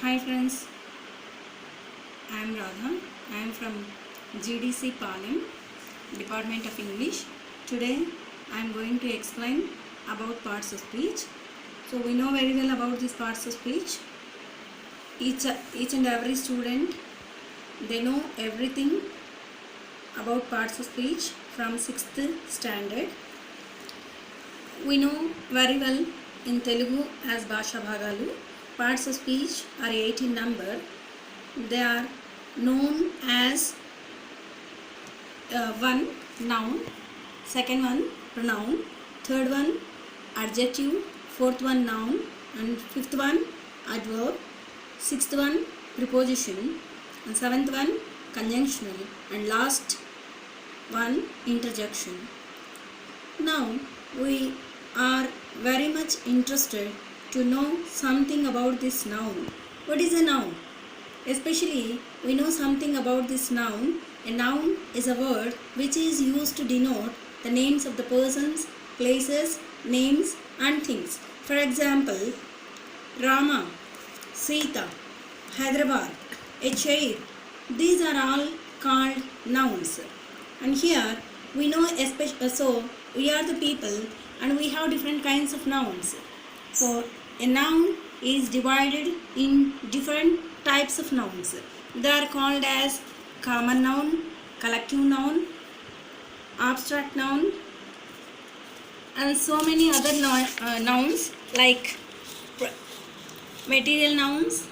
Hi friends, I am Radha. I am from GDC Palim, Department of English. Today I am going to explain about parts of speech. So we know very well about these parts of speech. Each and every student, they know everything about parts of speech from 6th standard. We know very well in Telugu as Bhasha Bhagalu. Parts of speech are 8 in number. They are known as one noun, second one pronoun, third one adjective, fourth one noun, and fifth one adverb, sixth one preposition, and seventh one conjunctional, and last one interjection. Now we are very much interested to know something about this noun. What is a noun? Especially we know something about this noun. A noun is a word which is used to denote the names of the persons, places, names and things. For example, Rama, Sita, Hyderabad, a chair. These are all called nouns. And here we know so we are the people and we have different kinds of nouns. So a noun is divided in different types of nouns. They are called as common noun, collective noun, abstract noun, and so many other nouns like material nouns,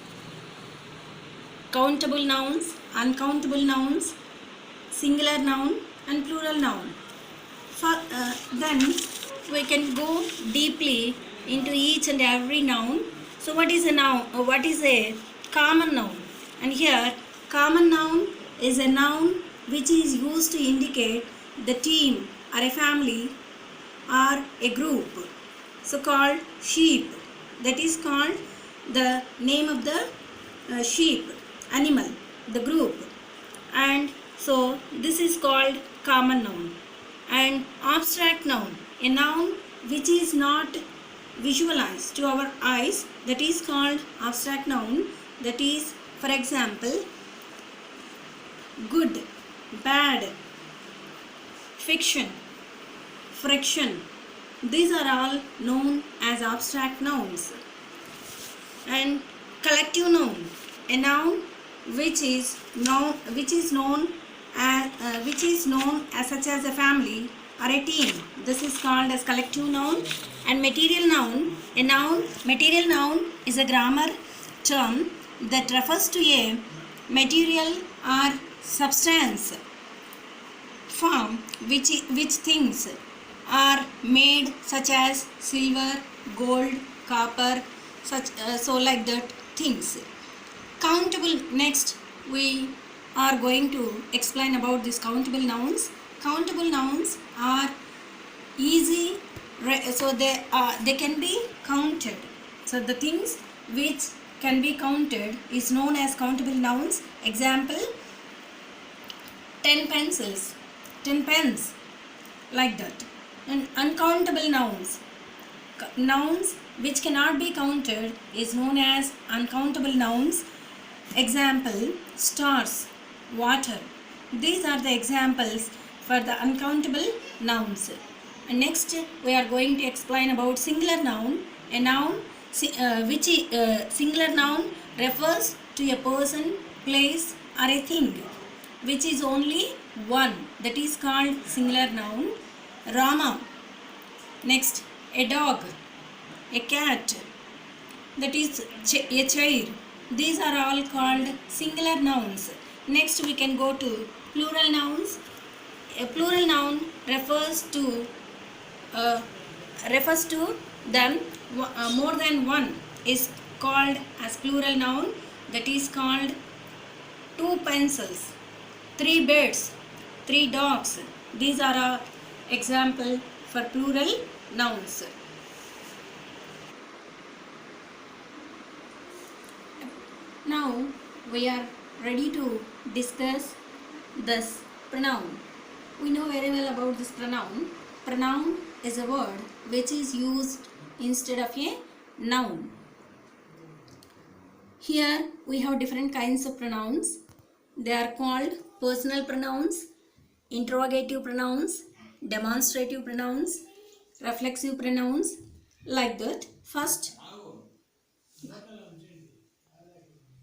countable nouns, uncountable nouns, singular noun and plural noun. Then we can go deeply into each and every noun. So what is a noun? What is a common noun? And here common noun is a noun which is used to indicate the team or a family or a group. So called sheep. That is called the name of the sheep, animal, the group. And so this is called common noun. And abstract noun, a noun which is not visualized to our eyes, that is called abstract noun. That is, for example, good, bad, fiction, friction. These are all known as abstract nouns. And collective noun, a noun which is known as such as a family or a team. This is called as collective noun. And material noun, material noun is a grammar term that refers to a material or substance from which things are made, such as silver, gold, copper, so like that things. Countable. Next we are going to explain about these countable nouns. Countable nouns are easy, so they can be counted. So the things which can be counted is known as countable nouns. Example, 10 pencils, 10 pens, like that. And uncountable nouns, nouns which cannot be counted is known as uncountable nouns. Example, stars, water. These are the examples for the uncountable nouns. And next we are going to explain about singular noun. A noun singular noun refers to a person, place or a thing which is only one. That is called singular noun. Rama. Next, a dog, a cat, that is a chair. These are all called singular nouns. Next we can go to plural nouns. A plural noun refers to them more than one is called as plural noun. That is called 2 pencils, 3 birds, 3 dogs. These are an example for plural nouns. Now we are ready to discuss this pronoun. We know very well about this pronoun. Pronoun is a word which is used instead of a noun. Here we have different kinds of pronouns. They are called personal pronouns, interrogative pronouns, demonstrative pronouns, reflexive pronouns, like that. First,